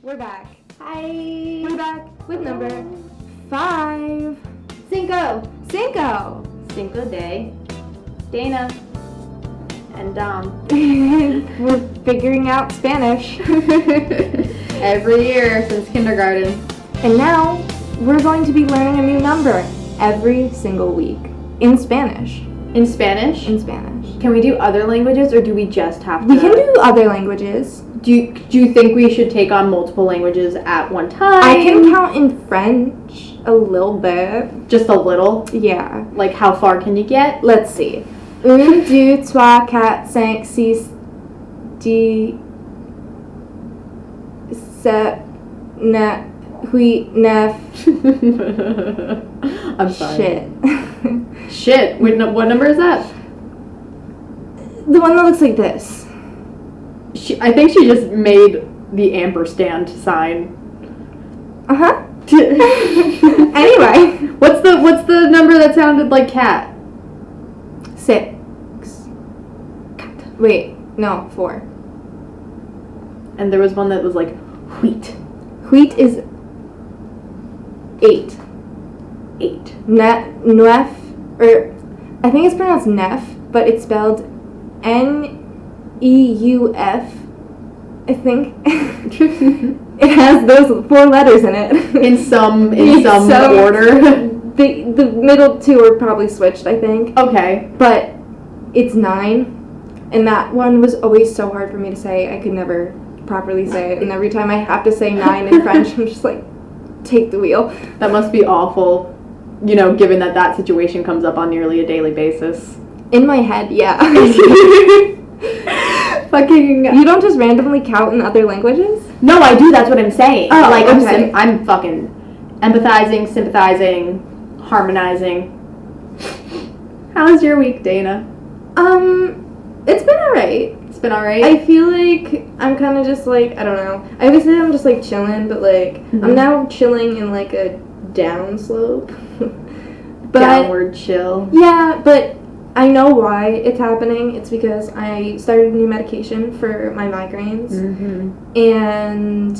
We're back. Hi. We're back with number 5. Cinco Cinco Day. Dana and Dom. We're figuring out Spanish. Every year since kindergarten. And now we're going to be learning a new number every single week in Spanish. In Spanish? In Spanish. Can we do other languages or do we just have to? We can do other languages. Do you think we should take on multiple languages at one time? I can count in French a little bit. Just a little? Yeah. Like how far can you get? Let's see. 1, 2, 3, 4, 5, 6, 10, 7, 8, 9. I'm sorry. Shit. Shit. What number is that? The one that looks like this. I think she just made the ampersand sign. Uh-huh. Anyway. What's the number that sounded like cat? 6. Wait, no, 4. And there was one that was like wheat. Wheat is 8. 8. Neuf, or I think it's pronounced neuf, but it's spelled Neuf. I think it has those 4 letters in it. In some order. The middle 2 are probably switched, I think. Okay. But it's 9, and that one was always so hard for me to say. I could never properly say it, and every time I have to say 9 in French, I'm just like, take the wheel. That must be awful, given that situation comes up on nearly a daily basis. In my head, yeah. Fucking. You don't just randomly count in other languages? No, I do. That's what I'm saying. Oh, like okay. I'm fucking empathizing, sympathizing, harmonizing. How's your week, Dana? It's been alright. It's been alright. I feel like I'm kind of just like, I don't know. I always say I'm just like chilling, but like I'm now chilling in like a down slope. But downward chill. Yeah, but I know why it's happening. It's because I started a new medication for my migraines, and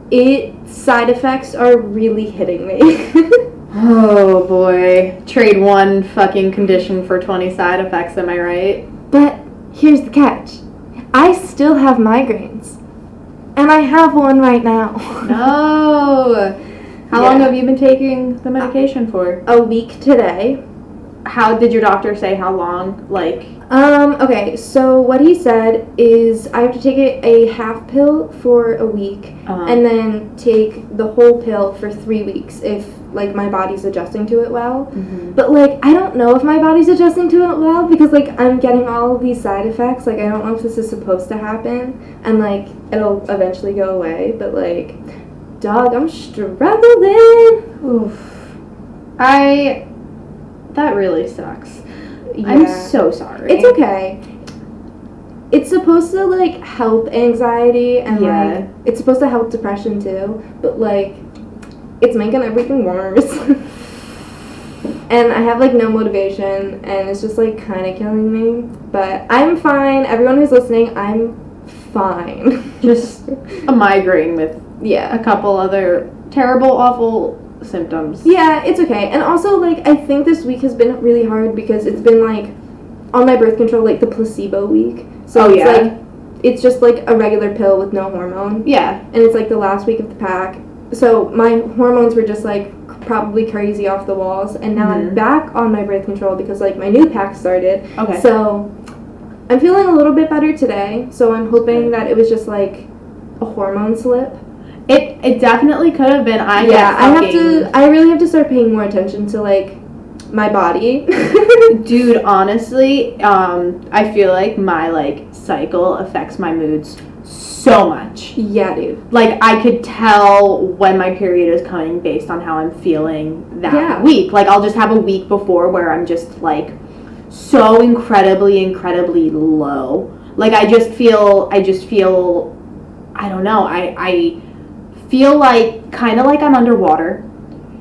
its side effects are really hitting me. Oh boy. Trade one fucking condition for 20 side effects, am I right? But here's the catch. I still have migraines. And I have one right now. No. How long have you been taking the medication for? A week today. How did your doctor say how long? Like, okay, so what he said is I have to take a half pill for a week, and then take the whole pill for 3 weeks if, like, my body's adjusting to it well. But, like, I don't know if my body's adjusting to it well because, like, I'm getting all of these side effects. Like, I don't know if this is supposed to happen, and, like, it'll eventually go away. But, like, dog, I'm struggling. oof. That really sucks. Yeah. I'm so sorry. It's okay. It's supposed to, like, help anxiety and, like, it's supposed to help depression, too. But, like, it's making everything worse. And I have, like, no motivation, and it's just, like, kind of killing me. But I'm fine. Everyone who's listening, I'm fine. Just a migraine with a couple other terrible, awful symptoms. Yeah, it's okay. And also, like, I think this week has been really hard because it's been, like, on my birth control, like, the placebo week. So like, it's just, like, a regular pill with no hormone. Yeah. And it's, like, the last week of the pack. So my hormones were just, like, probably crazy off the walls. And now I'm back on my birth control because, like, my new pack started. Okay. So I'm feeling a little bit better today. So I'm hoping that it was just, like, a hormone slip. It definitely could have been. I really have to start paying more attention to, like, my body. Dude, honestly, I feel like my, like, cycle affects my moods so much. Yeah, dude. Like, I could tell when my period is coming based on how I'm feeling that week. Like, I'll just have a week before where I'm just, like, so incredibly low. Like, I just feel, I don't know, I feel like, kind of like I'm underwater.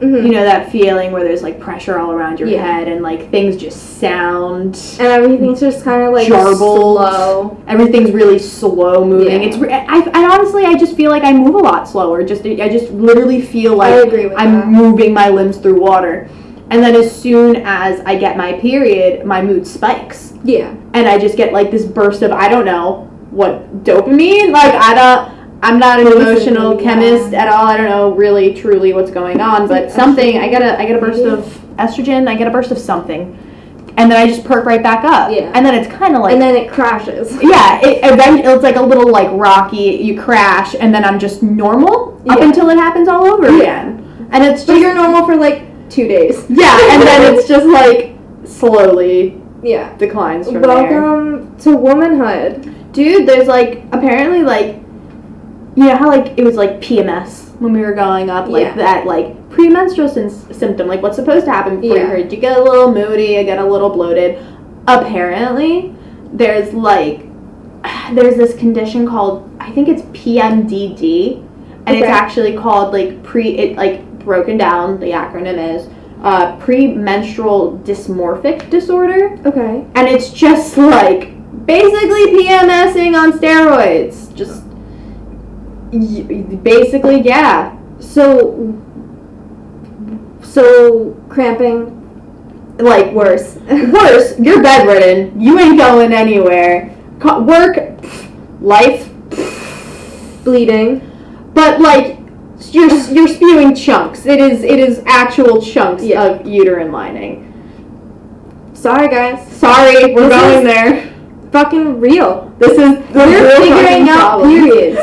You know that feeling where there's like pressure all around your head and like things just sound and everything's just kind of like jarbled. Slow. Everything's really slow moving. It's I honestly I just feel like I move a lot slower. I just literally feel like I'm moving my limbs through water. And then as soon as I get my period, my mood spikes. Yeah. And I just get like this burst of I don't know what dopamine. Like I'm not an emotional chemist at all. I don't know really truly what's going on, but something I get a burst of estrogen, I get a burst of something. And then I just perk right back up. Yeah. And then it's kind of like and then it crashes. Yeah, it's like a little like rocky, you crash and then I'm just normal up until it happens all over again. And it's just you're normal for like 2 days. Yeah, and then it's just like slowly declines from Welcome to womanhood. Dude, there's like apparently like you know how like it was like PMS when we were growing up, like that like premenstrual symptom, like what's supposed to happen before you get a little moody, you get a little bloated. Apparently, there's this condition called, I think it's PMDD, and it's actually called broken down, the acronym is premenstrural dysmorphic disorder. Okay. And it's just like basically PMSing on steroids. Just basically, yeah. So cramping, like worse. You're bedridden. You ain't going anywhere. Work, life, bleeding, but like you're spewing chunks. It is actual chunks of uterine lining. Sorry, guys. Sorry, we're going there. Fucking real. This is we're figuring out periods.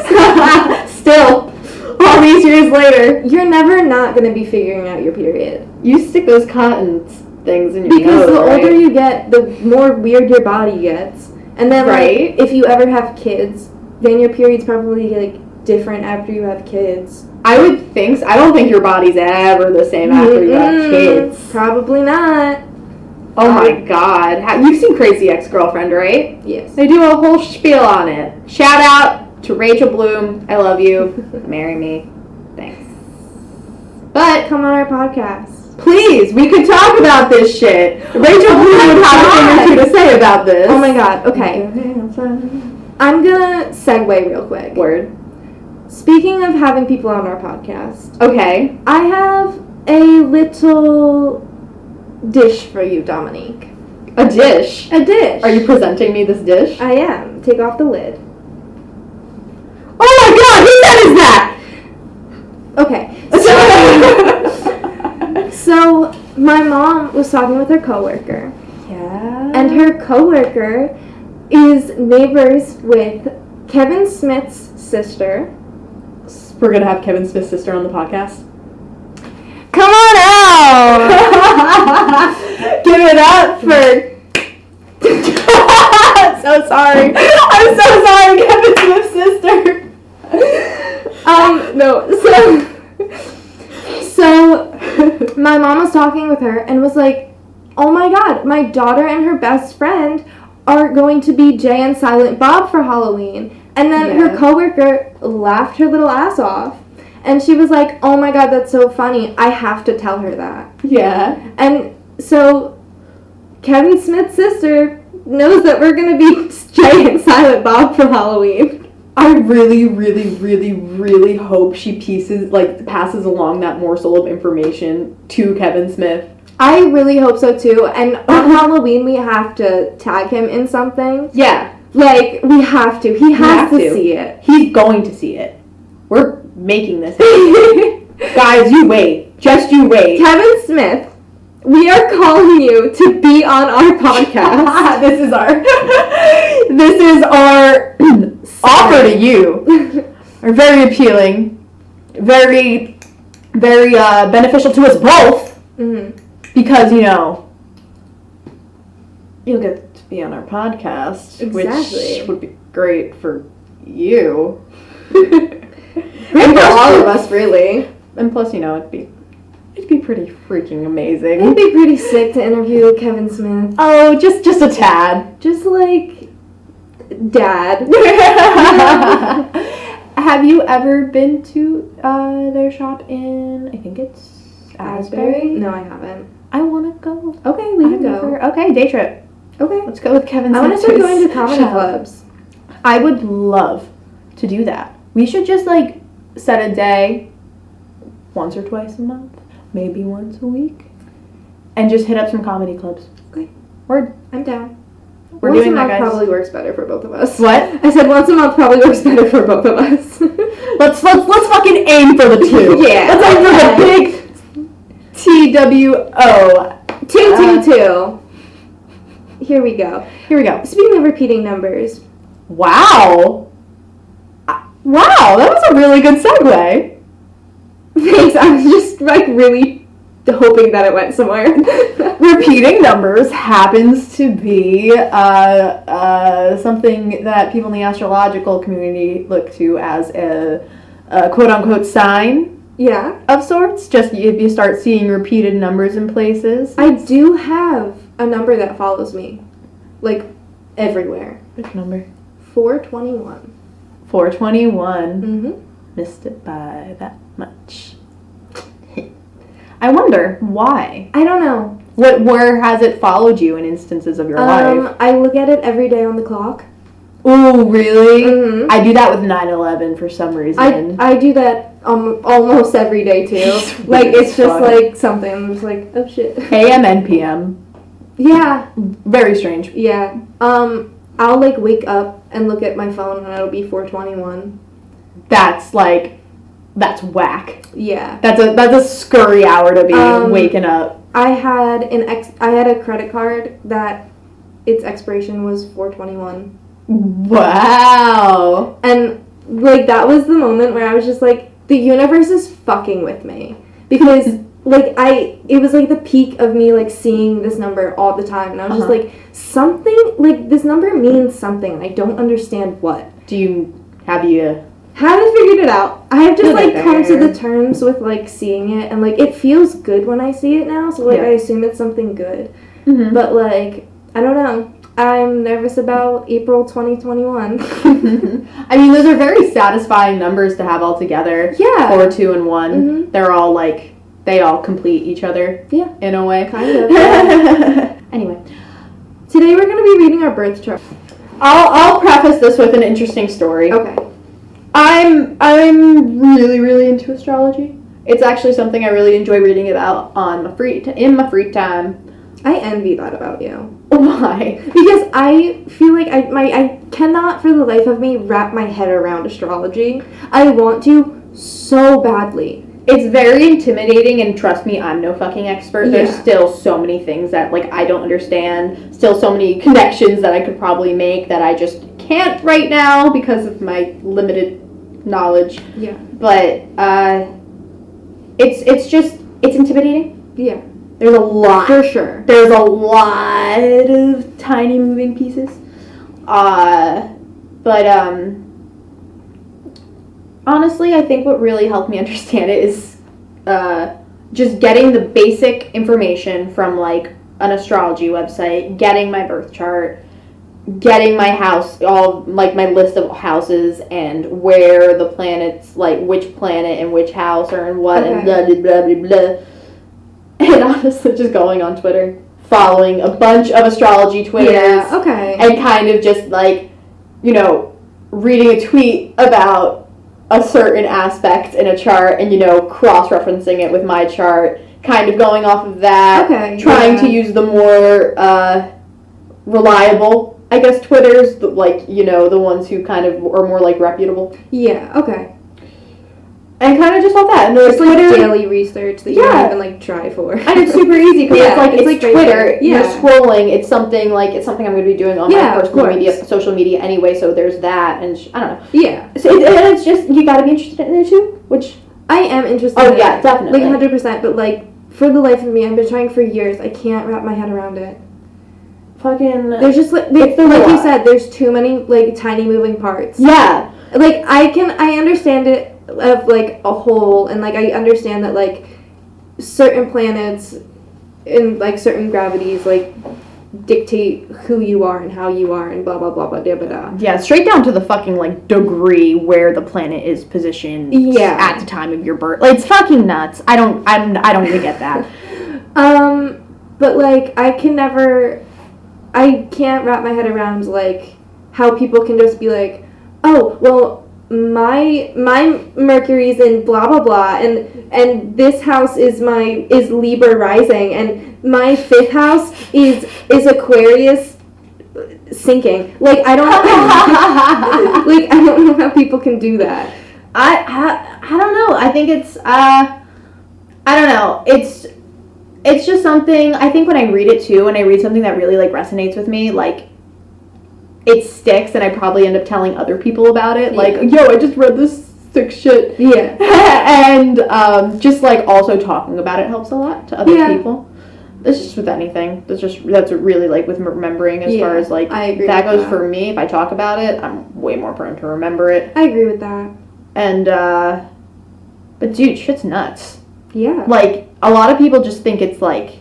Still, all these years later, you're never not gonna be figuring out your period. You stick those cotton things in your because nose, the older you get, the more weird your body gets, and then like if you ever have kids, then your period's probably like different after you have kids. I would think so. I don't think your body's ever the same after you have kids. Probably not. Oh my god. You've seen Crazy Ex-Girlfriend, right? Yes. They do a whole spiel on it. Shout out to Rachel Bloom. I love you. Marry me. Thanks. But come on our podcast. Please, we could talk about this shit. Rachel Bloom would have a thing or two to say about this. Oh my god. Okay. I'm gonna segue real quick. Word. Speaking of having people on our podcast. Okay. I have a little dish for you, Dominique. A dish? A dish. Are you presenting me this dish? I am. Take off the lid. Oh my god, who said is that? Okay. So, my mom was talking with her coworker. Yeah. And her coworker is neighbors with Kevin Smith's sister. We're going to have Kevin Smith's sister on the podcast. Come on out! Give it up for... So sorry. I'm so sorry, Kevin Smith's sister. No. So my mom was talking with her and was like, oh my god, my daughter and her best friend are going to be Jay and Silent Bob for Halloween. And then her coworker laughed her little ass off. And she was like, oh my god, that's so funny. I have to tell her that. Yeah. And so Kevin Smith's sister knows that we're going to be Jay and Silent Bob for Halloween. I really, really, really, really hope she passes along that morsel of information to Kevin Smith. I really hope so too. And on Halloween, we have to tag him in something. Yeah. Like, we have to. He has to see it. He's going to see it. We're making this happen. Guys, you wait. Just you wait. Kevin Smith, we are calling you to be on our podcast. This is our offer to you. Are very appealing. Very, very beneficial to us both. Mm-hmm. Because, you'll get to be on our podcast. Exactly. Which would be great for you. Great for all of us, really. And plus, it'd be pretty freaking amazing. It'd be pretty sick to interview Kevin Smith. Oh, just a tad. Just like Dad. Have you ever been to their shop in, I think it's Asbury? No, I haven't. I want to go. Okay, we can go. Okay, day trip. Okay. Let's go with Kevin. I want to start going to comedy clubs. I would love to do that. We should just, like, set a day once or twice a month, maybe once a week, and just hit up some comedy clubs. Okay. Word. I'm down. We're once doing a that, month guys. probably works better for both of us. What? I said once a month probably works better for both of us. Let's fucking aim for the 2. Yeah. Let's aim for the big TWO. 222. Here we go. Here we go. Speaking of repeating numbers. Wow. Wow, that was a really good segue. Thanks. I was just like really hoping that it went somewhere. Repeating numbers happens to be something that people in the astrological community look to as a quote-unquote sign. Yeah. Of sorts. Just if you start seeing repeated numbers in places. I do have a number that follows me, like, everywhere. Which number? 421. 421. Mm-hmm. Missed it by that much. I wonder why. I don't know. Where has it followed you in instances of your life? I look at it every day on the clock. Oh, really? Mm-hmm. I do that with 9/11 for some reason. I do that almost every day too. Like, it's just like something. I'm just like, oh shit. AM and PM. Yeah. Very strange. Yeah. I'll like wake up and look at my phone and it'll be 421. That's whack. Yeah. That's a scurry hour to be waking up. I had a credit card that its expiration was 421. Wow. And like that was the moment where I was just like, the universe is fucking with me. Because like it was like the peak of me like seeing this number all the time, and I was just like, something like this number means something and I don't understand what. Have you haven't figured it out. I have just like come to there. the terms with like seeing it, and like it feels good when I see it now, so like I assume it's something good. Mm-hmm. But like I don't know. I'm nervous about April 2021. I mean, those are very satisfying numbers to have all together. Yeah. 4, 2, and 1. Mm-hmm. They're all like, they all complete each other. Yeah. In a way. Kind of. Yeah. Anyway. Today we're going to be reading our birth chart. I'll preface this with an interesting story. Okay. I'm really, really into astrology. It's actually something I really enjoy reading about in my free time. I envy that about you. Why? Because I feel like I cannot for the life of me wrap my head around astrology. I want to so badly. It's very intimidating, and trust me, I'm no fucking expert. There's still so many things that like I don't understand. Still so many connections that I could probably make that I just can't right now because of my limited knowledge. Yeah. But it's intimidating. Yeah. There's a lot. For sure. There's a lot of tiny moving pieces. But honestly, I think what really helped me understand it is just getting the basic information from like an astrology website, getting my birth chart, getting my house, all like my list of houses and where the planets, like which planet and which house are in what, and blah, blah, blah, blah, blah. And honestly, just going on Twitter, following a bunch of astrology Twitters, and kind of just like, you know, reading a tweet about a certain aspect in a chart and, you know, cross-referencing it with my chart, kind of going off of that, trying to use the more reliable, I guess, Twitters, like, you know, the ones who kind of are more like reputable. Yeah, okay. And kind of just all that. And it's like daily research that you don't even like try for. And it's super easy because it's like Twitter. Yeah. You're scrolling. It's something I'm going to be doing on my personal social media anyway. So there's that, and I don't know. Yeah. So it's just you got to be interested in it too. Which I am interested. Oh in yeah, it. definitely. Like 100%. But like for the life of me, I've been trying for years. I can't wrap my head around it. Fucking. There's just like you said. There's too many like tiny moving parts. Yeah. Like I understand it of like a whole, and like I understand that like certain planets in like certain gravities like dictate who you are and how you are and blah blah blah blah blah blah. Yeah, straight down to the fucking like degree where the planet is positioned at the time of your birth. Like, it's fucking nuts. I don't even get that. But like I can't wrap my head around like how people can just be like, oh well, my Mercury's in blah blah blah and this house is Libra rising and my 5th house is Aquarius sinking. Like I don't like I don't know how people can do that. I don't know. I think it's I don't know. It's just something, I think when I read it too, and I read something that really like resonates with me, like it sticks and I probably end up telling other people about it. Yeah. Like, yo, I just read this sick shit. Yeah. And just like also talking about it helps a lot to other people. It's just with anything. That's really like with remembering as far as like, I agree that with goes for me. If I talk about it, I'm way more prone to remember it. I agree with that. And, but dude, shit's nuts. Yeah. Like, a lot of people just think it's like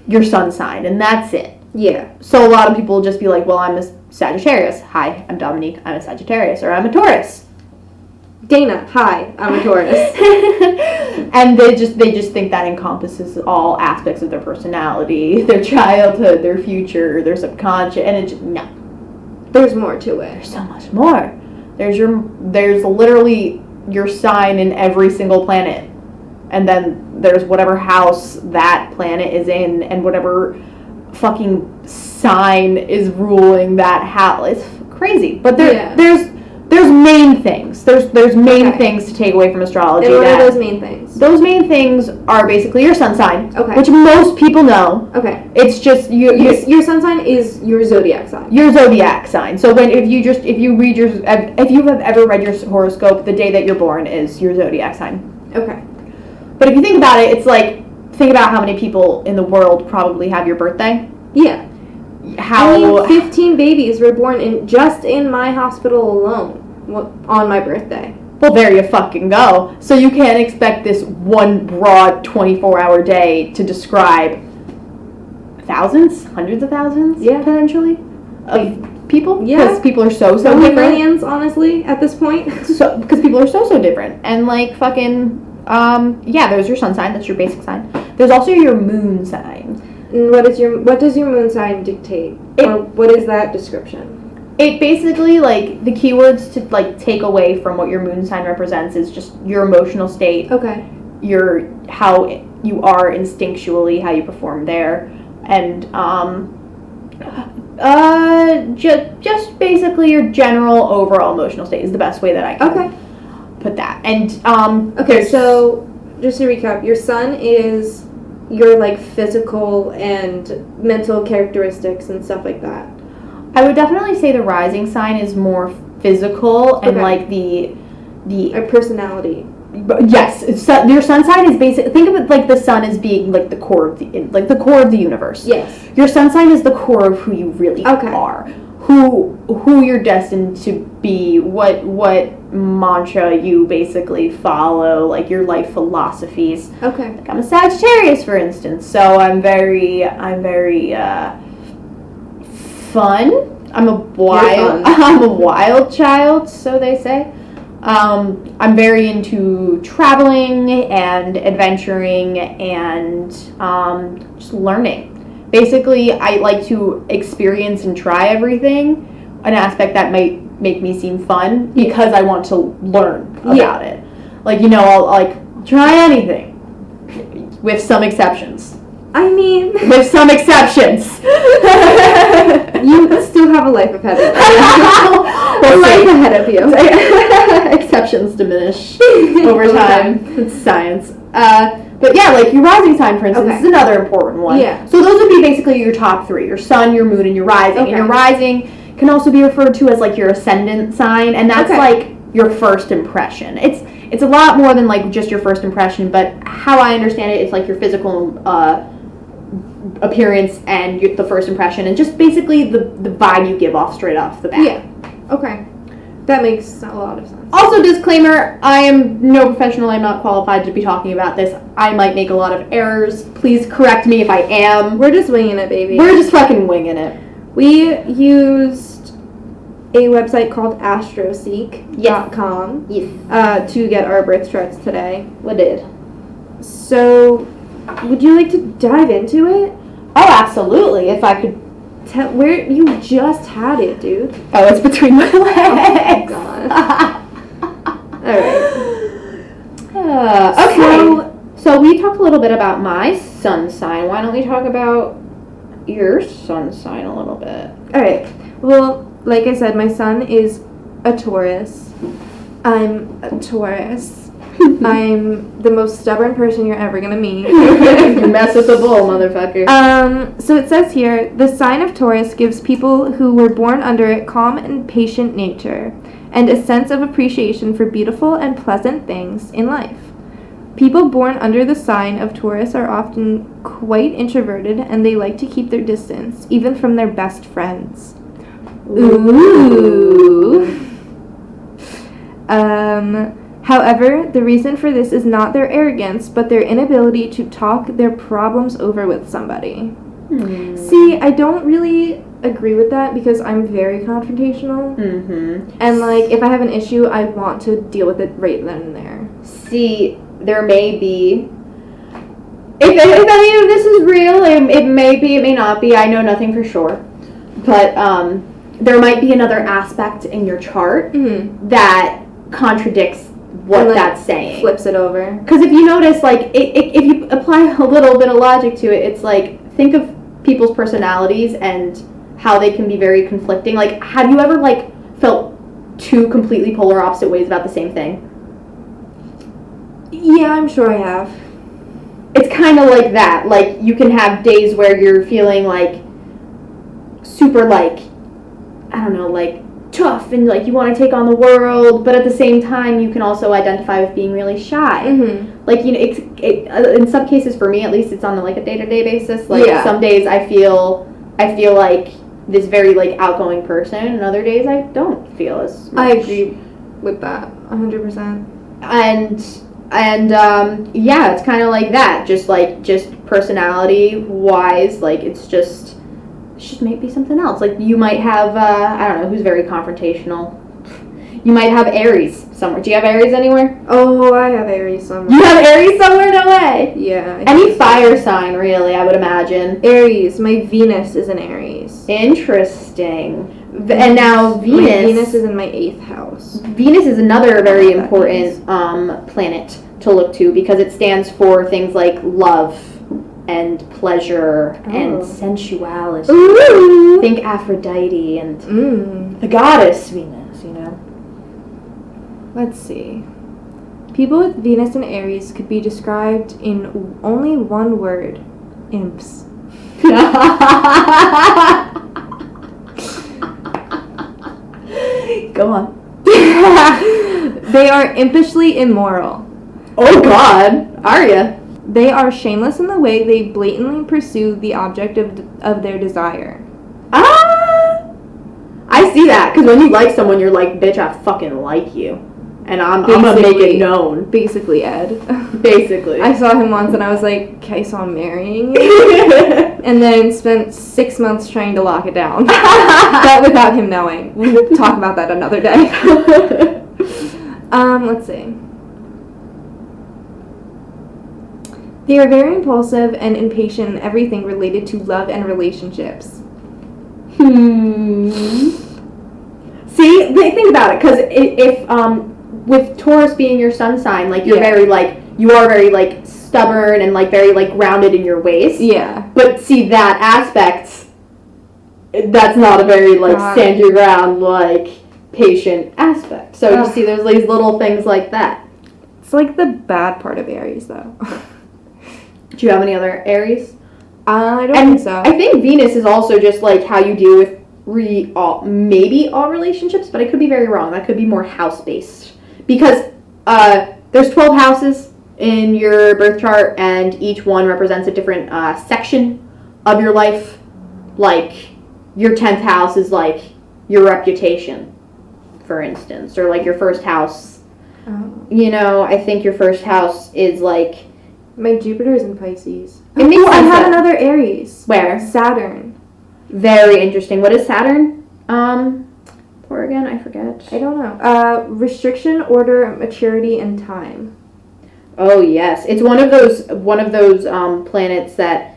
your sun sign and that's it. Yeah. So a lot of people will just be like, well, I'm a Sagittarius. Hi, I'm Dominique. I'm a Sagittarius. Or I'm a Taurus. Dana. Hi, I'm a Taurus. And they just think that encompasses all aspects of their personality, their childhood, their future, their subconscious, and no. There's more to it. There's so much more. There's literally your sign in every single planet. And then there's whatever house that planet is in and whatever fucking sign is ruling that house. It's crazy. But there's main things. There's main things to take away from astrology. And what are those main things? Those main things are basically your sun sign, which most people know. Okay. It's just your sun sign is your zodiac sign. Your zodiac sign. So if you have ever read your horoscope, the day that you're born is your zodiac sign. Okay. But if you think about it, it's like, think about how many people in the world probably have your birthday. Yeah. 15 babies were born just in my hospital alone on my birthday. Well, there you fucking go. So you can't expect this one broad 24-hour day to describe thousands, hundreds of thousands, potentially, of people. Yeah. Because people are so different. Millions, honestly, at this point. So because people are so different. And like fucking... there's your sun sign. That's your basic sign. There's also your moon sign. And what does your moon sign dictate? Or what is that description? It basically, like, the keywords to like take away from what your moon sign represents is just your emotional state. Okay. How you are instinctually, how you perform there, and just basically your general overall emotional state is the best way that I can put that. And okay, so just to recap, your sun is your like physical and mental characteristics and stuff like that. I would definitely say the rising sign is more physical and like the personality. Yes, your sun sign is basic. Think of it like the sun as being like the core of the universe. Yes. Your sun sign is the core of who you really are. Who you're destined to be, what mantra you basically follow, like your life philosophies. Okay. Like I'm a Sagittarius, for instance, so I'm very fun. I'm a wild child, so they say. I'm very into traveling and adventuring and just learning. Basically, I like to experience and try everything, an aspect that might make me seem fun because I want to learn about it. Like, I'll like try anything with some exceptions. I mean... With some exceptions. You still have a life ahead of you. Exceptions diminish over time. It's science. But yeah, like your rising sign, for instance, is another important one. Yeah. So those would be basically your top three: your sun, your moon, and your rising. Okay. And your rising can also be referred to as like your ascendant sign, and that's like your first impression. It's a lot more than like just your first impression, but how I understand it, it's like your physical appearance and the first impression, and just basically the vibe you give off straight off the bat. Yeah. Okay. That makes a lot of sense. Also, disclaimer, I am no professional. I'm not qualified to be talking about this. I might make a lot of errors. Please correct me if I am. We're just winging it, baby. We're just fucking winging it. We used a website called astroseek.com to get our birth charts today. We did. So, would you like to dive into it? Oh, absolutely. If I could. Where you just had it, dude. Oh, it's between my legs. Oh, God. Alright. Okay. So we talked a little bit about my sun sign. Why don't we talk about your sun sign a little bit? Alright. Well, like I said, my sun is a Taurus. I'm a Taurus. I'm the most stubborn person you're ever gonna meet. You mess with the bull, motherfucker. So it says here, the sign of Taurus gives people who were born under it calm and patient nature, and a sense of appreciation for beautiful and pleasant things in life. People born under the sign of Taurus are often quite introverted, and they like to keep their distance, even from their best friends. Ooh. However, the reason for this is not their arrogance, but their inability to talk their problems over with somebody. See, I don't really agree with that because I'm very confrontational. And, like, if I have an issue, I want to deal with it right then and there. See, there may be... If any of this is real, it may be, it may not be. I know nothing for sure. But there might be another aspect in your chart that contradicts what that's saying. Flips it over. Because if you notice, like, if you apply a little bit of logic to it, it's like, think of people's personalities and how they can be very conflicting. Like, have you ever, like, felt two completely polar opposite ways about the same thing? Yeah, I'm sure I have. It's kind of like that. Like, you can have days where you're feeling, like, super, like, I don't know, like, tough and like you want to take on the world, but at the same time you can also identify with being really shy. Like, you know, in some cases, for me at least, it's on like a day-to-day basis. Like some days I feel like this very like outgoing person, and other days I don't feel as much. I agree with that 100%. And yeah, it's kind of like that, just personality wise, like it's just maybe something else. Like, you might have, I don't know, who's very confrontational. You might have Aries somewhere. Do you have Aries anywhere? Oh, I have Aries somewhere. You have Aries somewhere? No way. Yeah. Any fire sign, really, I would imagine. Aries. My Venus is in Aries. Interesting. And now Venus... My Venus is in my 8th house. Venus is another very important planet to look to because it stands for things like love and pleasure and sensuality. Ooh. Think Aphrodite and the goddess Venus, you know. Let's see. People with Venus and Aries could be described in only one word: imps. Go on. They are impishly immoral. Oh God, are ya? They are shameless in the way they blatantly pursue the object of their desire. I see that, because when you like someone, you're like, bitch, I fucking like you. And I'm gonna make it known. Basically, Ed. Basically. I saw him once and I was like, okay, so I'm marrying you? And then spent 6 months trying to lock it down. But without him knowing. We'll talk about that another day. Let's see. They are very impulsive and impatient in everything related to love and relationships. See, think about it, because if with Taurus being your sun sign, like you're very like, you are very like stubborn and like very like grounded in your ways. Yeah. But see, that aspect, that's not a very like stand your ground, like patient aspect. So you see, there's these little things like that. It's like the bad part of Aries, though. Do you have any other Aries? I don't think so. I think Venus is also just like how you deal with maybe all relationships, but I could be very wrong. That could be more house-based. Because there's 12 houses in your birth chart, and each one represents a different section of your life. Like, your 10th house is like your reputation. for instance, or like your first house. Oh. You know, I think your first house is like... My Jupiter is in Pisces. It makes sense. I have another Aries. Where? Saturn. Very interesting. What is Saturn? For again, I forget. I don't know. Restriction, order, maturity, and time. Oh yes, it's one of those planets that,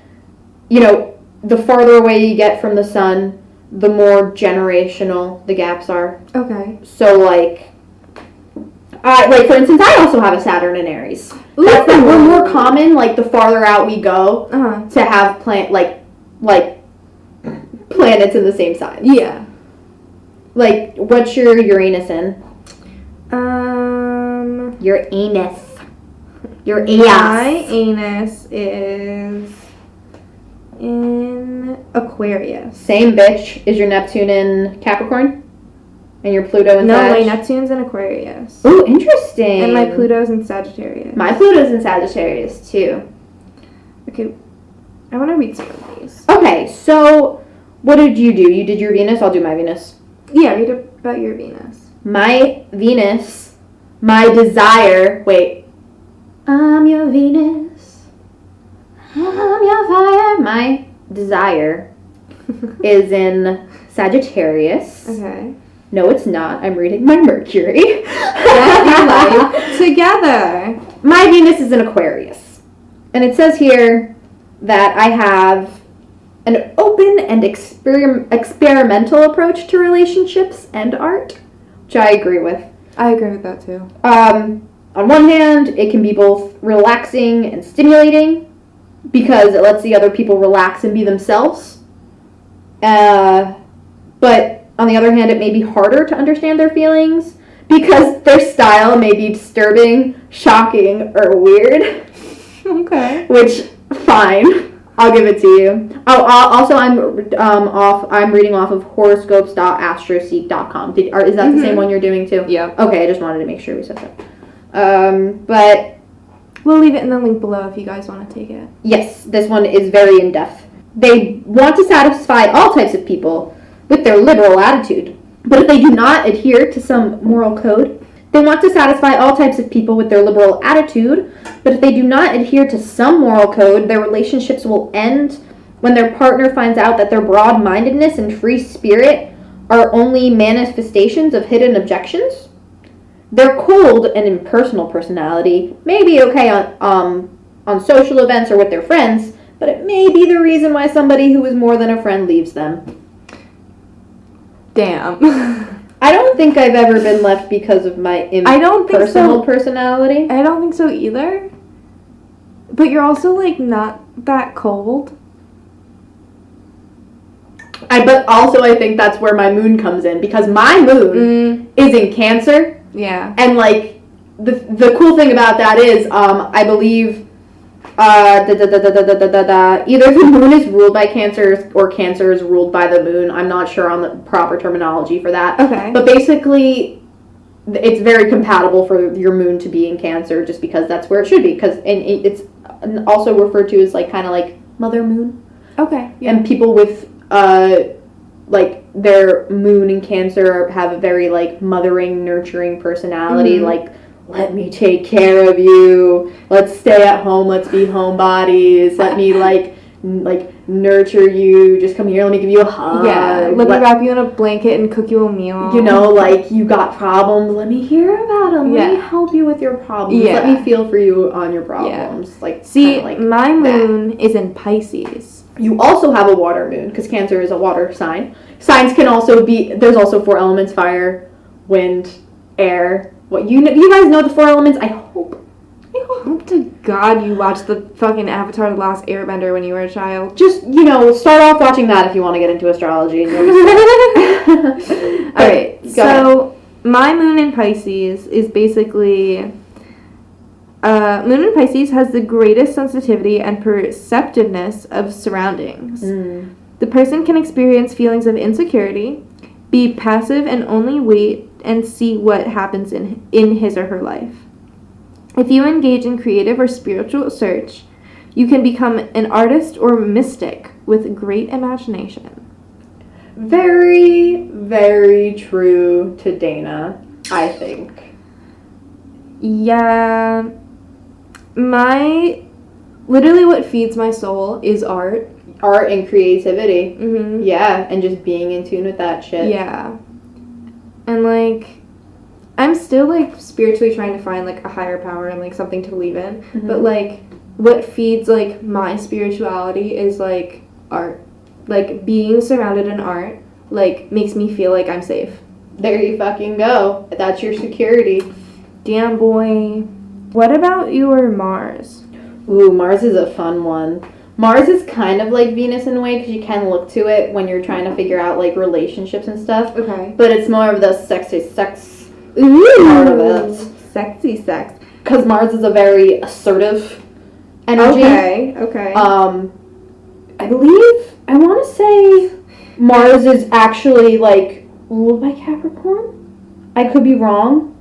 you know, the farther away you get from the sun, the more generational the gaps are. Okay. So like for instance, I also have a Saturn in Aries. That's like, we're more common, like the farther out we go, to have like planets in the same sign. Yeah. Like, what's your Uranus in? Uranus. Your anus. My anus is in Aquarius. Same bitch. Is your Neptune in Capricorn? And your Pluto in No, Sag? my Neptune's in Aquarius. Ooh, interesting. And my Pluto's in Sagittarius. My Pluto's in Sagittarius, too. Okay, I want to read some of these. Okay, so what did you do? You did your Venus? I'll do my Venus. Yeah, read about your Venus. My Venus, my desire... Wait. I'm your Venus. I'm your fire. My desire is in Sagittarius. Okay. No, it's not. I'm reading my Mercury. Life together. My Venus is in Aquarius. And it says here that I have an open and experimental approach to relationships and art, which I agree with. I agree with that too. On one hand, it can be both relaxing and stimulating because it lets the other people relax and be themselves. But on the other hand, it may be harder to understand their feelings because their style may be disturbing, shocking, or weird. Okay. Which, fine. I'll give it to you. Oh, also, I'm reading off of horoscopes.astroseek.com. Is that the same one you're doing too? Yeah. Okay, I just wanted to make sure we said that. But we'll leave it in the link below if you guys want to take it. Yes, this one is very in-depth. They want to satisfy all types of people with their liberal attitude. But if they do not adhere to some moral code, they want to satisfy all types of people with their liberal attitude, but if they do not adhere to some moral code, their relationships will end when their partner finds out that their broad-mindedness and free spirit are only manifestations of hidden objections. Their cold and impersonal personality may be okay on social events or with their friends, but it may be the reason why somebody who is more than a friend leaves them. Damn. I don't think I've ever been left because of my impersonal personality. I don't think so either. But you're also, like, not that cold. But also I think that's where my moon comes in, because my moon is in Cancer. Yeah. And, like, the cool thing about that is, I believe, either the moon is ruled by Cancer or Cancer is ruled by the moon. I'm not sure on the proper terminology for that. Okay. But basically, it's very compatible for your moon to be in Cancer just because that's where it should be. Because it's also referred to as, like, kind of like Mother Moon. Okay. Yeah. And people with, like, their moon in Cancer have a very, like, mothering, nurturing personality. Like, let me take care of you. Let's stay at home. Let's be homebodies. Let me, like nurture you. Just come here. Let me give you a hug. Yeah. Let me wrap you in a blanket and cook you a meal. You know, like, you got problems. Let me hear about them. Let me help you with your problems. Yeah. Let me feel for you on your problems. Yeah. Like, see, my moon is in Pisces. You also have a water moon because Cancer is a water sign. Signs can also be, there's also 4 elements: fire, wind, air. What you guys know the 4 elements? I hope to God you watched the fucking Avatar: The Last Airbender when you were a child. Just, start off watching that if you want to get into astrology. Alright, so my moon in Pisces is basically... moon in Pisces has the greatest sensitivity and perceptiveness of surroundings. The person can experience feelings of insecurity, be passive and only wait and see what happens in his or her life. If you engage in creative or spiritual search, you can become an artist or mystic with great imagination. Very, very true to Dana, I think. Yeah. Literally what feeds my soul is art. Art and creativity. Mm-hmm. Yeah, and just being in tune with that shit. Yeah. And, like, I'm still, like, spiritually trying to find, like, a higher power and, like, something to believe in. Mm-hmm. But, like, what feeds, like, my spirituality is, like, art. Like, being surrounded in art, like, makes me feel like I'm safe. There you fucking go. That's your security. Damn, boy. What about your Mars? Ooh, Mars is a fun one. Mars is kind of like Venus in a way because you can look to it when you're trying to figure out, like, relationships and stuff. Okay. But it's more of the sexy sex Ooh, part of it. Sexy sex. Because Mars is a very assertive energy. Okay. I believe, I want to say Mars is actually, like, ruled by Capricorn. I could be wrong.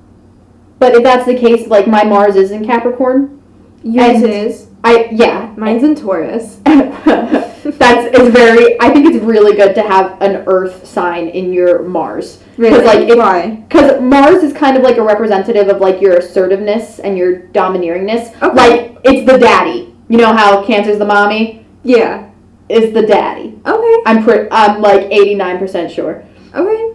But if that's the case, like, my Mars is in Capricorn. Yours is? Yeah. Mine's in Taurus. I think it's really good to have an Earth sign in your Mars. Really? Like, why? Because Mars is kind of like a representative of, like, your assertiveness and your domineeringness. Okay. Like, it's the daddy. You know how Cancer's the mommy? Yeah. Is the daddy. Okay. I'm like 89% sure. Okay.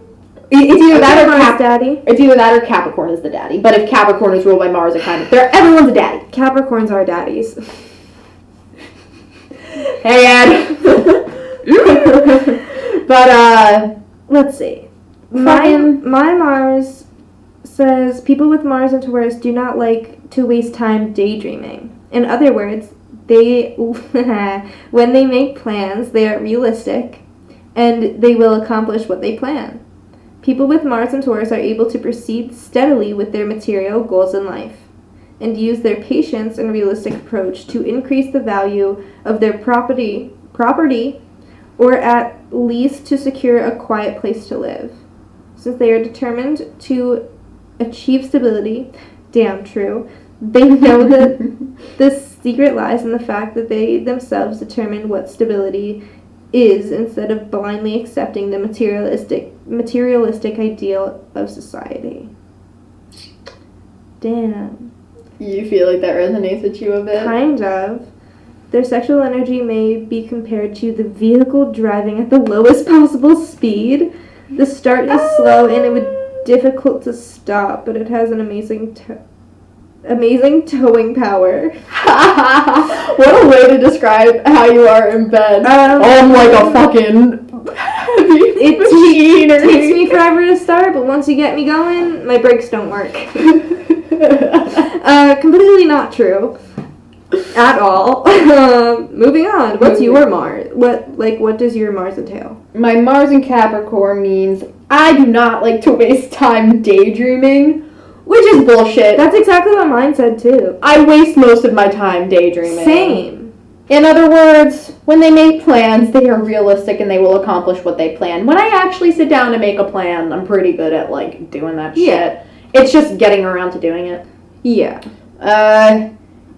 It's either that or daddy. It's either that or Capricorn is the daddy. But if Capricorn is ruled by Mars, it kind of everyone's a daddy. Capricorns are daddies. Hey, Ed. But let's see. My Mars says people with Mars and Taurus do not like to waste time daydreaming. In other words, when they make plans, they are realistic and they will accomplish what they plan. People with Mars and Taurus are able to proceed steadily with their material goals in life and use their patience and realistic approach to increase the value of their property, or at least to secure a quiet place to live. Since they are determined to achieve stability, damn true, they know that the secret lies in the fact that they themselves determine what stability is instead of blindly accepting the materialistic ideal of society. Damn. You feel like that resonates with you a bit? Kind of. Their sexual energy may be compared to the vehicle driving at the lowest possible speed. The start is slow and it would be difficult to stop, but it has an amazing towing power. What a way to describe how you are in bed. I'm like a fucking it takes me forever to start, but once you get me going, my brakes don't work. Completely not true. At all. Moving on. What's your Mars? What does your Mars entail? My Mars in Capricorn means I do not like to waste time daydreaming. Which is bullshit. That's exactly what mine said, too. I waste most of my time daydreaming. Same. In other words, when they make plans, they are realistic and they will accomplish what they plan. When I actually sit down to make a plan, I'm pretty good at, like, doing that shit. It's just getting around to doing it. Yeah. I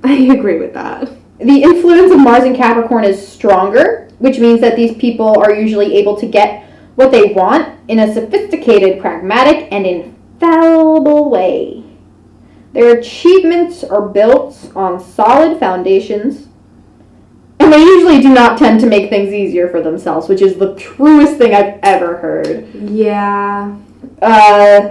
agree with that. The influence of Mars in Capricorn is stronger, which means that these people are usually able to get what they want in a sophisticated, pragmatic, and infallible way. Their achievements are built on solid foundations, and they usually do not tend to make things easier for themselves, which is the truest thing I've ever heard. Yeah.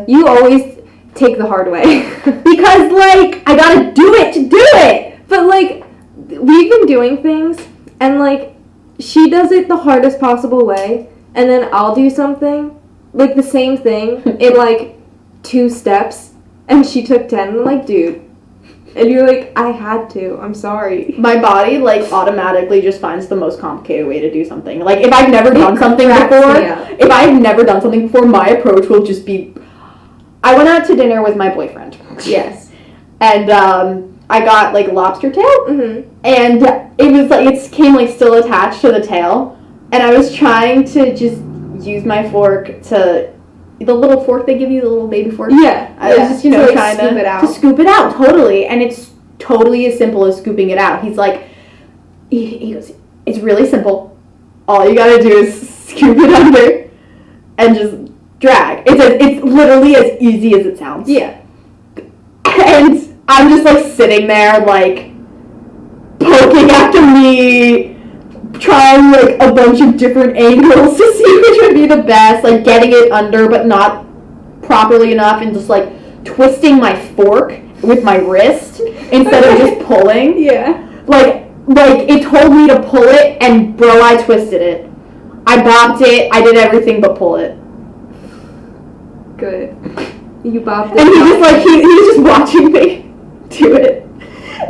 You always take the hard way. Because, like, I gotta do it to do it! But, like, we've been doing things, and, like, she does it the hardest possible way, and then I'll do something, like, the same thing, in, like, 2 steps, and she took 10, and I'm like, dude. And you're like, I had to. I'm sorry. My body, like, automatically just finds the most complicated way to do something. Like, if I've never done something before, my approach will just be... I went out to dinner with my boyfriend. Yes. And, I got, like, lobster tail. Mm-hmm. And it was, like, it came, like, still attached to the tail. And I was trying to just use my fork to... The little fork they give you, the little baby fork? Yeah. I was just, trying to scoop it out, totally. And it's totally as simple as scooping it out. He's like, he goes, it's really simple. All you gotta do is scoop it under, and just drag. It's literally as easy as it sounds. Yeah. And I'm just like sitting there like poking at the meat, trying like a bunch of different angles to see which would be the best, like getting it under but not properly enough, and just like twisting my fork with my wrist instead of just pulling. Yeah. Like it told me to pull it, and bro, I twisted it. I bopped it. I did everything but pull it. Good. You bopped it. And he just like he was just watching me do it.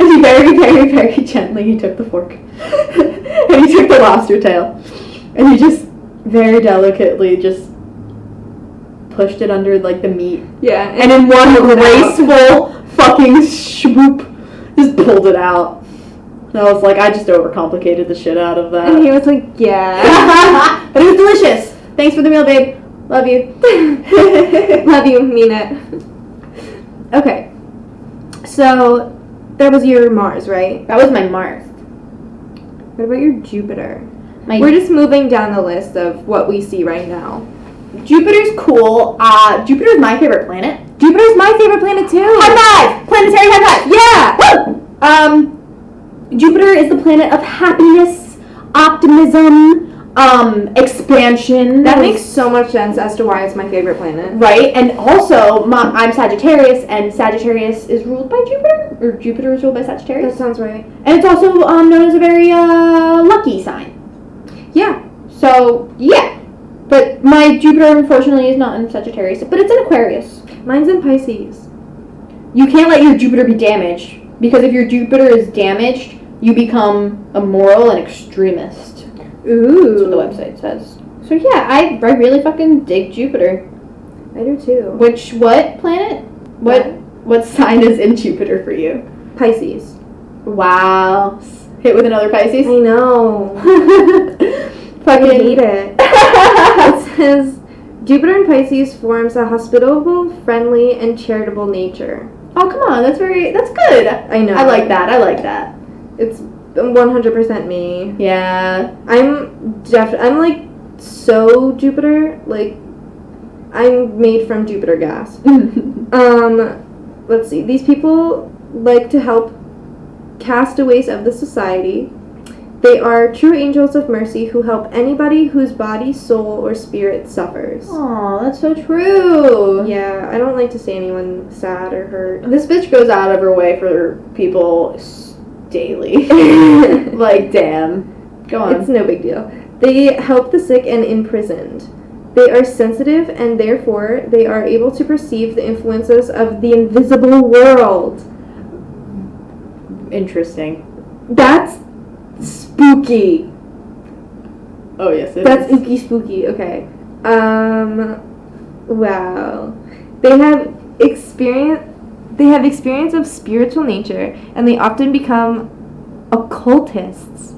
And he very, very, very gently took the fork. And he took the lobster tail. And he just very delicately just pushed it under like the meat. Yeah. And in one graceful fucking swoop just pulled it out. And I was like, I just overcomplicated the shit out of that. And he was like, yeah. But it was delicious. Thanks for the meal, babe. Love you. Love you, mean it. Okay. So, that was your Mars, right? That was my Mars. What about your Jupiter? We're just moving down the list of what we see right now. Jupiter's cool. Jupiter's my favorite planet. Jupiter's my favorite planet too. High five! Planetary high five! Yeah! Woo! Jupiter is the planet of happiness, optimism, expansion. That makes so much sense as to why it's my favorite planet. Right, and also, I'm Sagittarius, and Sagittarius is ruled by Jupiter, or Jupiter is ruled by Sagittarius. That sounds right. And it's also known as a very lucky sign. Yeah. So, yeah. But my Jupiter, unfortunately, is not in Sagittarius, but it's in Aquarius. Mine's in Pisces. You can't let your Jupiter be damaged, because if your Jupiter is damaged, you become immoral and extremist. Ooh. That's what the website says. So yeah, I really fucking dig Jupiter. I do too. What planet? What sign is in Jupiter for you? Pisces. Wow. Hit with another Pisces? I know. Fucking I hate it. It says, Jupiter in Pisces forms a hospitable, friendly, and charitable nature. Oh, come on. That's good. I know. I like that. It's 100% me. Yeah. I'm like so Jupiter, like I'm made from Jupiter gas. Let's see. These people like to help castaways of the society. They are true angels of mercy who help anybody whose body, soul, or spirit suffers. Aw, that's so true. Yeah, I don't like to see anyone sad or hurt. This bitch goes out of her way for people daily. Like, damn. Go on. It's no big deal. They help the sick and imprisoned. They are sensitive and therefore they are able to perceive the influences of the invisible world. Interesting. That's spooky. Oh, yes, it That's is. spooky. Okay. Wow. They have experience of spiritual nature, and they often become occultists.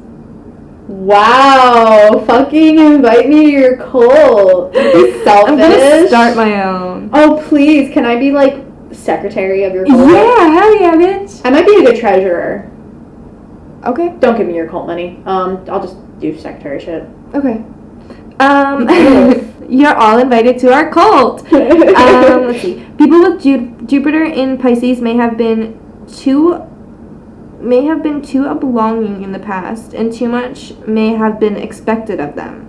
Wow. Fucking invite me to your cult. Be selfish. I'm gonna start my own. Oh, please. Can I be, like, secretary of your cult? Yeah, hell yeah, bitch. I might be a good treasurer. Okay. Don't give me your cult money. I'll just do secretary shit. Okay. You're all invited to our cult. Let's see. People with Jupiter in Pisces may have been too belonging in the past, and too much may have been expected of them.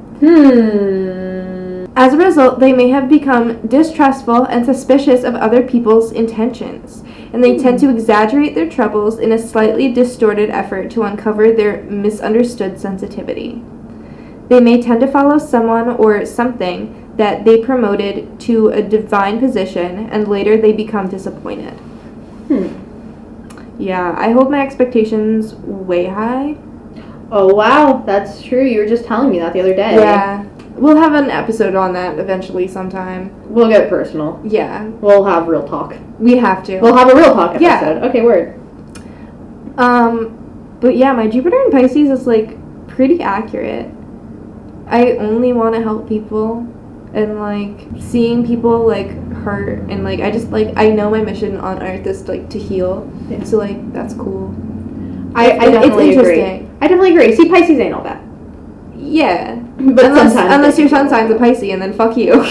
As a result, they may have become distrustful and suspicious of other people's intentions, and they tend to exaggerate their troubles in a slightly distorted effort to uncover their misunderstood sensitivity. They may tend to follow someone or something that they promoted to a divine position, and later they become disappointed. Yeah, I hold my expectations way high. Oh, wow. That's true. You were just telling me that the other day. Yeah. We'll have an episode on that eventually sometime. We'll get personal. Yeah. We'll have real talk. We have to. We'll have a real talk episode. Yeah. Okay, word. But yeah, my Jupiter in Pisces is, like, pretty accurate. I only want to help people, and, like, seeing people, like, hurt, and, like, I just, like, I know my mission on Earth is, like, to heal. Yeah. So, like, that's cool. I definitely it's interesting. agree. I definitely agree. See, Pisces ain't all that. Yeah. But unless your sun sign's a Pisces, and then fuck you.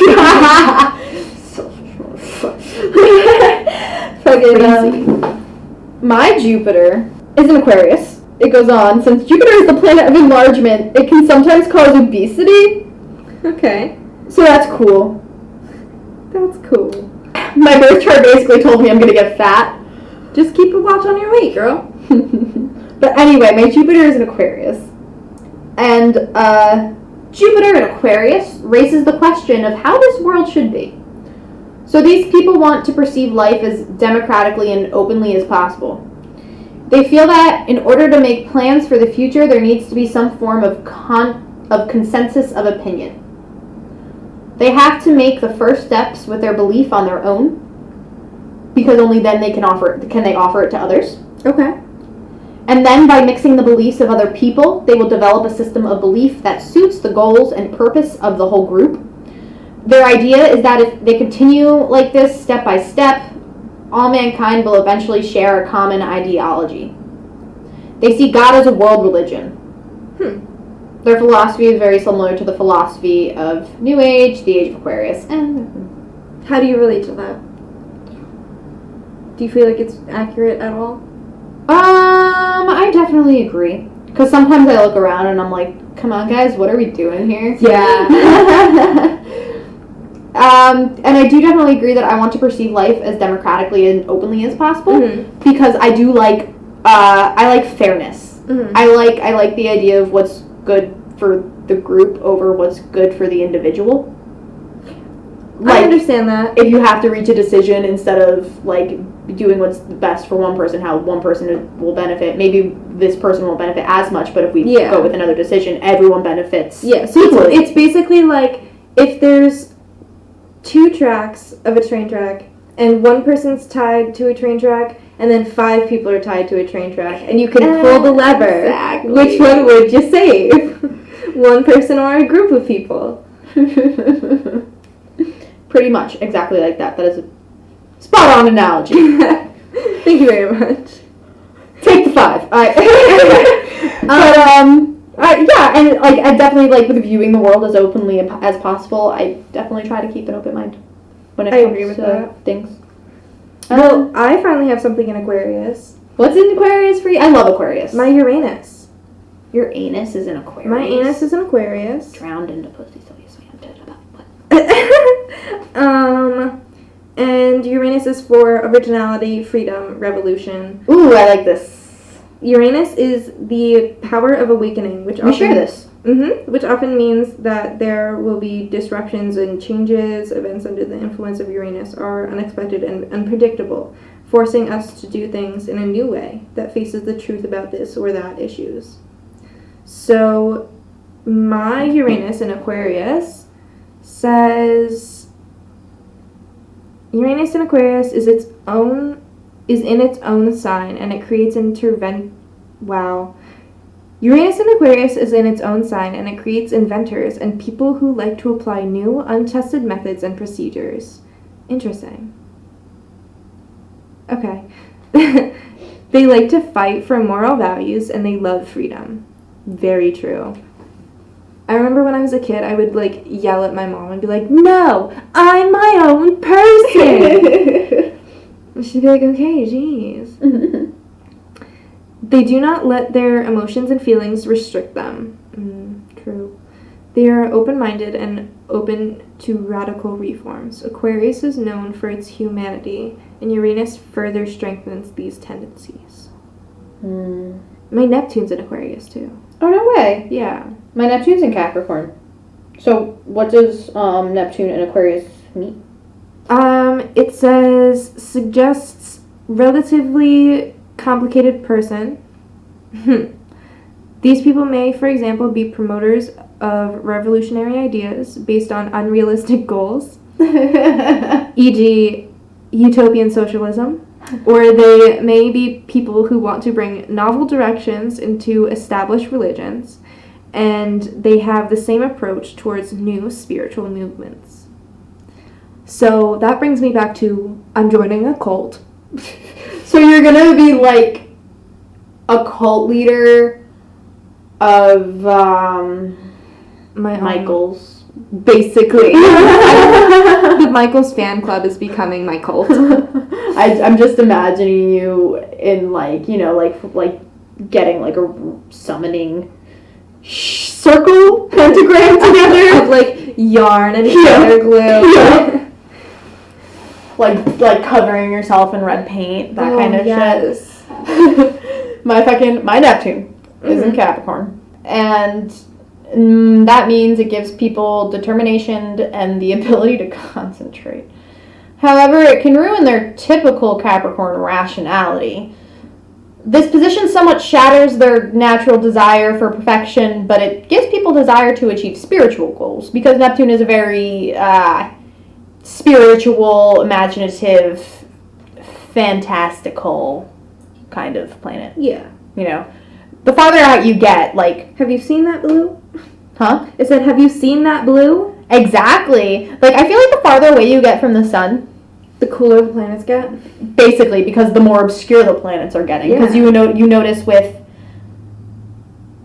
My Jupiter is an Aquarius. It goes on, since Jupiter is the planet of enlargement, it can sometimes cause obesity. Okay. So that's cool. That's cool. My birth chart basically told me I'm gonna get fat. Just keep a watch on your weight, girl. But anyway, my Jupiter is an Aquarius. And Jupiter in Aquarius raises the question of how this world should be. So these people want to perceive life as democratically and openly as possible. They feel that in order to make plans for the future, there needs to be some form of consensus of opinion. They have to make the first steps with their belief on their own, because only then they can they offer it to others. Okay. And then by mixing the beliefs of other people, they will develop a system of belief that suits the goals and purpose of the whole group. Their idea is that if they continue like this step by step, all mankind will eventually share a common ideology. They see God as a world religion. Their philosophy is very similar to the philosophy of New Age, the Age of Aquarius. How do you relate to that? Do you feel like it's accurate at all? I definitely agree. Because sometimes I look around and I'm like, come on guys, what are we doing here? Yeah. And I do definitely agree that I want to perceive life as democratically and openly as possible, because I do like, I like fairness. I like the idea of what's good for the group over what's good for the individual. I understand that. If you have to reach a decision instead of like doing what's best for one person, how one person will benefit. Maybe this person won't benefit as much, but if we go with another decision, everyone benefits. Yeah, so it's basically like if there's 2 tracks of a train track and one person's tied to a train track and then 5 people are tied to a train track and you can pull the lever. Exactly. Which one would you save? One person or a group of people? Pretty much exactly like that. That is a spot on analogy. Thank you very much. Take the 5. Yeah, and like I definitely like with viewing the world as openly as possible. I definitely try to keep an open mind when it comes to things. Well, I finally have something in Aquarius. What's in Aquarius for you? I love Aquarius. My Uranus. Your anus is in Aquarius. My anus is in Aquarius. Drowned into pussy, so you swam to about what? And Uranus is for originality, freedom, revolution. Ooh, I like this. Uranus is the power of awakening, which which often means that there will be disruptions and changes. Events under the influence of Uranus are unexpected and unpredictable, forcing us to do things in a new way that faces the truth about this or that issues. So, my Uranus in Aquarius says Uranus in Aquarius is in its own sign, and it creates Uranus in Aquarius is in its own sign, and it creates inventors and people who like to apply new, untested methods and procedures. Interesting. Okay. They like to fight for moral values, and they love freedom. Very true. I remember when I was a kid, I would like yell at my mom and be like, "No, I'm my own person." She'd be like, "Okay, jeez." They do not let their emotions and feelings restrict them. True. They are open-minded and open to radical reforms. Aquarius is known for its humanity, and Uranus further strengthens these tendencies. My Neptune's in Aquarius, too. Oh, no way. Yeah. My Neptune's in Capricorn. So, what does Neptune and Aquarius mean? It says, suggests relatively complicated person. These people may, for example, be promoters of revolutionary ideas based on unrealistic goals, e.g., utopian socialism, or they may be people who want to bring novel directions into established religions, and they have the same approach towards new spiritual movements. So that brings me back to, I'm joining a cult. So you're gonna be like a cult leader of Michael's, basically. The Michael's fan club is becoming my cult. I'm just imagining you in, like, you know, like getting, like, a summoning circle pentagram together. Of, like, yarn and color glue. Yeah. Like covering yourself in red paint, that kind of yes. shit. My Neptune is in Capricorn. And that means it gives people determination and the ability to concentrate. However, it can ruin their typical Capricorn rationality. This position somewhat shatters their natural desire for perfection, but it gives people desire to achieve spiritual goals, because Neptune is a very spiritual, imaginative, fantastical kind of planet. Yeah. You know, the farther out you get, like... Have you seen that blue? Huh? It said, have you seen that blue? Exactly. Like, I feel like the farther away you get from the sun, the cooler the planets get? Basically, because the more obscure the planets are getting. Because you notice with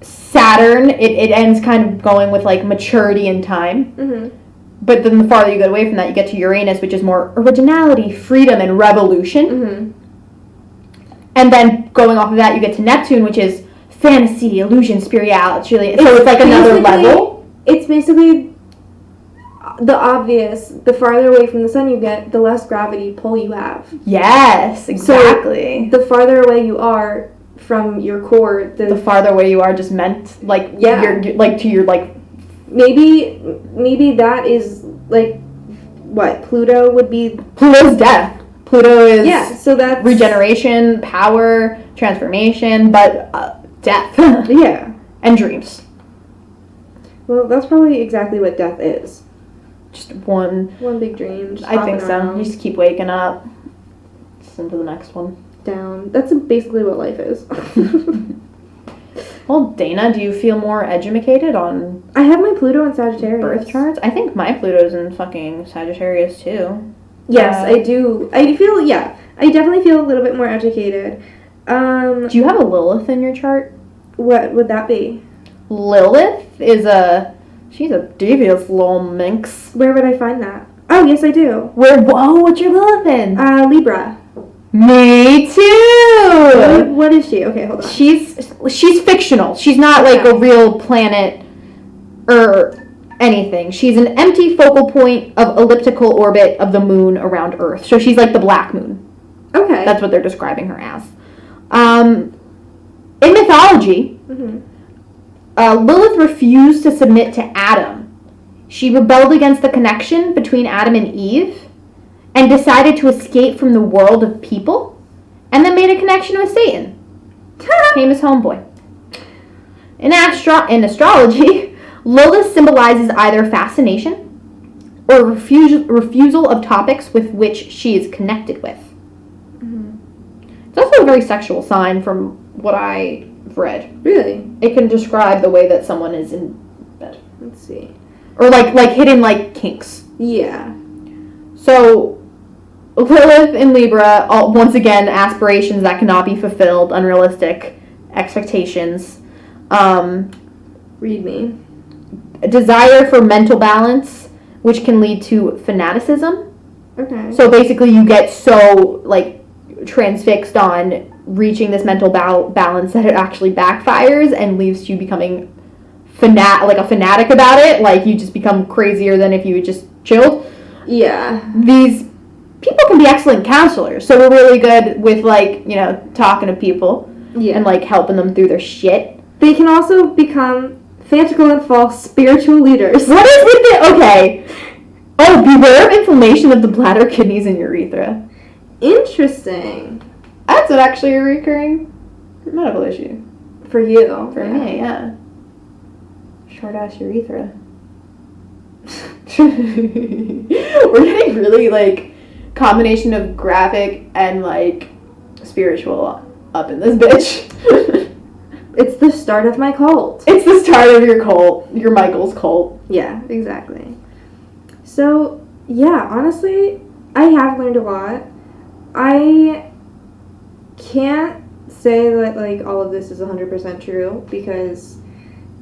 Saturn, it ends kind of going with, like, maturity and time. Mm-hmm. But then the farther you get away from that, you get to Uranus, which is more originality, freedom, and revolution. Mm-hmm. And then going off of that, you get to Neptune, which is fantasy, illusion, spirituality. So it's like another level. It's basically the obvious. The farther away from the sun you get, the less gravity pull you have. Yes, exactly. So the farther away you are from your core, the farther away you are just meant, like, you're, like, to your, like... Maybe that is, like, what Pluto would be. Pluto's death. Pluto is so that's regeneration, power, transformation, but death. Yeah. And dreams. Well, that's probably exactly what death is. Just one big dream. I think so. You just keep waking up. Listen to the next one. Down. That's basically what life is. Well, Dana, do you feel more educated on... I have my Pluto in Sagittarius. Birth charts? I think my Pluto's in fucking Sagittarius, too. Yes, I do. I definitely feel a little bit more educated. Do you have a Lilith in your chart? What would that be? Lilith is she's a devious little minx. Where would I find that? Oh, yes, I do. What's your Lilith in? Libra. Me too! What is she? Okay, hold on. She's fictional. She's not like a real planet or anything. She's an empty focal point of elliptical orbit of the moon around Earth. So she's like the black moon. Okay. That's what they're describing her as. In mythology, Lilith refused to submit to Adam. She rebelled against the connection between Adam and Eve and decided to escape from the world of people, and then made a connection with Satan. Came his homeboy. In astrology, Lilith symbolizes either fascination or refusal of topics with which she is connected with. Mm-hmm. It's also a very sexual sign from what I've read. Really? It can describe the way that someone is in bed. Let's see. Or like hidden like kinks. Yeah. So Lilith in Libra, once again, aspirations that cannot be fulfilled, unrealistic expectations. Read me. A desire for mental balance, which can lead to fanaticism. Okay. So basically you get so, like, transfixed on reaching this mental balance that it actually backfires and leaves you becoming a fanatic about it. Like, you just become crazier than if you had just chilled. Yeah. These people can be excellent counselors, so we're really good with, like, you know, talking to people and, like, helping them through their shit. They can also become fanatical and false spiritual leaders. What is with it? Okay. Oh, beware of inflammation of the bladder, kidneys, and urethra. Interesting. That's actually a recurring medical issue. For you. For me, yeah. Short-ass urethra. We're getting really, like, combination of graphic and, like, spiritual up in this bitch. It's the start of my cult. It's the start of your cult. Your Michael's cult. Yeah, exactly. So, yeah, honestly, I have learned a lot. I can't say that, like, all of this is 100% true, because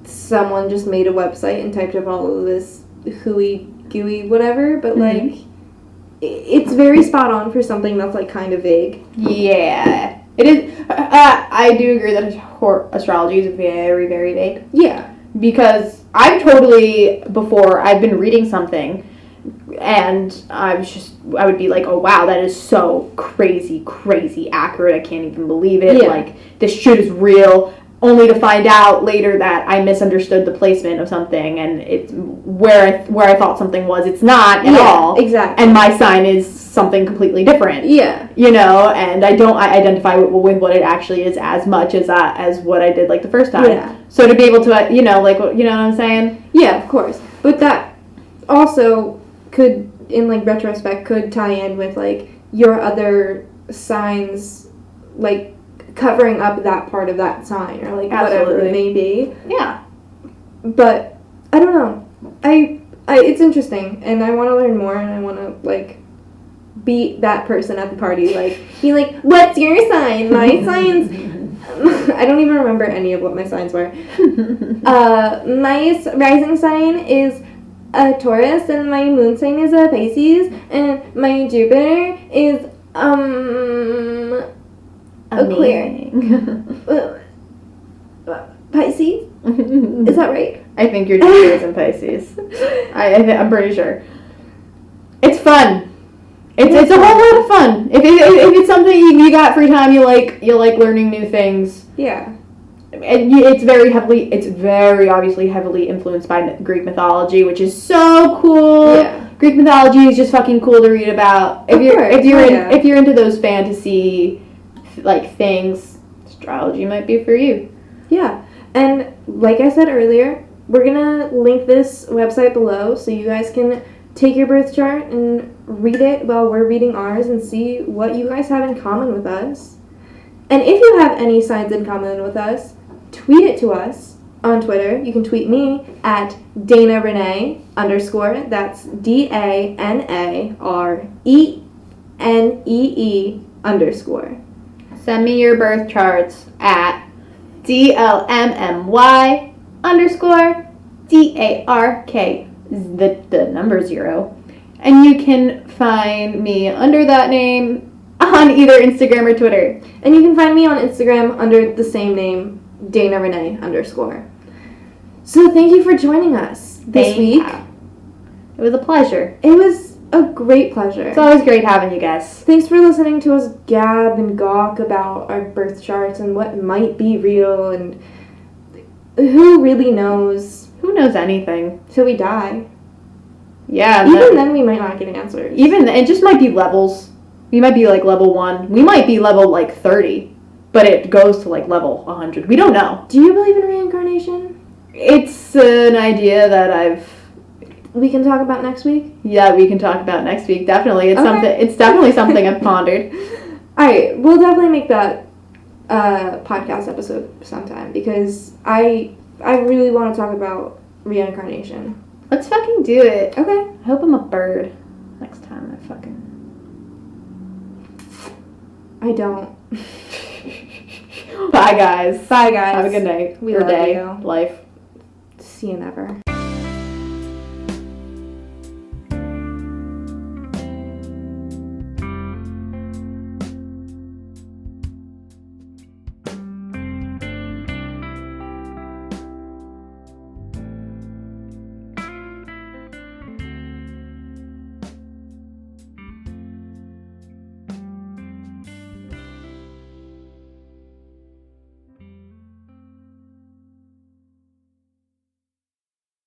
someone just made a website and typed up all of this hooey gooey whatever, but like it's very spot on for something that's like kind of vague. Yeah, it is. I do agree that astrology is very, very vague. Yeah, because I've been reading something, and I would be like, oh wow, that is so crazy accurate. I can't even believe it. Yeah. Like, this shit is real. Only to find out later that I misunderstood the placement of something, and it's where I thought something was, it's not at all. Exactly. And my sign is something completely different. Yeah. You know, and I identify with what it actually is as much as what I did like the first time. Yeah. So to be able to, you know, like, you know what I'm saying? Yeah, of course. But that also could, in like retrospect, could tie in with like your other signs, like covering up that part of that sign, or like whatever it may be. Yeah. But I don't know. I it's interesting, and I want to learn more, and I want to like be that person at the party, like be like, what's your sign? My sign's I don't even remember any of what my signs were. My rising sign is a Taurus, and my moon sign is a Pisces, and my Jupiter is Aquarius. Pisces? Is that right? I think your Jupiter is in Pisces. I'm pretty sure. It's fun. It's a whole lot of fun. If it's something you got free time, you like learning new things. Yeah. And it's very obviously heavily influenced by Greek mythology, which is so cool. Yeah. Greek mythology is just fucking cool to read about. If you're into those fantasy like things, astrology might be for you. Yeah. And like I said earlier, we're gonna link this website below so you guys can take your birth chart and read it while we're reading ours and see what you guys have in common with us. And if you have any signs in common with us, tweet it to us on Twitter. You can tweet me at Dana Renee _ that's DANARENEE _ Send me your birth charts at DLMMY _ DARK, the number 0. And you can find me under that name on either Instagram or Twitter. And you can find me on Instagram under the same name, Dana Renee _ So thank you for joining us this week. It was a pleasure. It was a great pleasure. It's always great having you guys. Thanks for listening to us gab and gawk about our birth charts and what might be real, and who really knows? Who knows anything? Till we die. Yeah. Even then we might not get answers. It just might be levels. We might be like level 1. We might be level like 30. But it goes to like level 100. We don't know. Do you believe in reincarnation? It's an idea that we can talk about next week? Yeah, we can talk about next week. Definitely. It's definitely something I've pondered. Alright, we'll definitely make that podcast episode sometime, because I really want to talk about reincarnation. Let's fucking do it. Okay. I hope I'm a bird next time I don't. Bye, guys. Bye, guys. Have a good night. We love day. you. Life. See you never.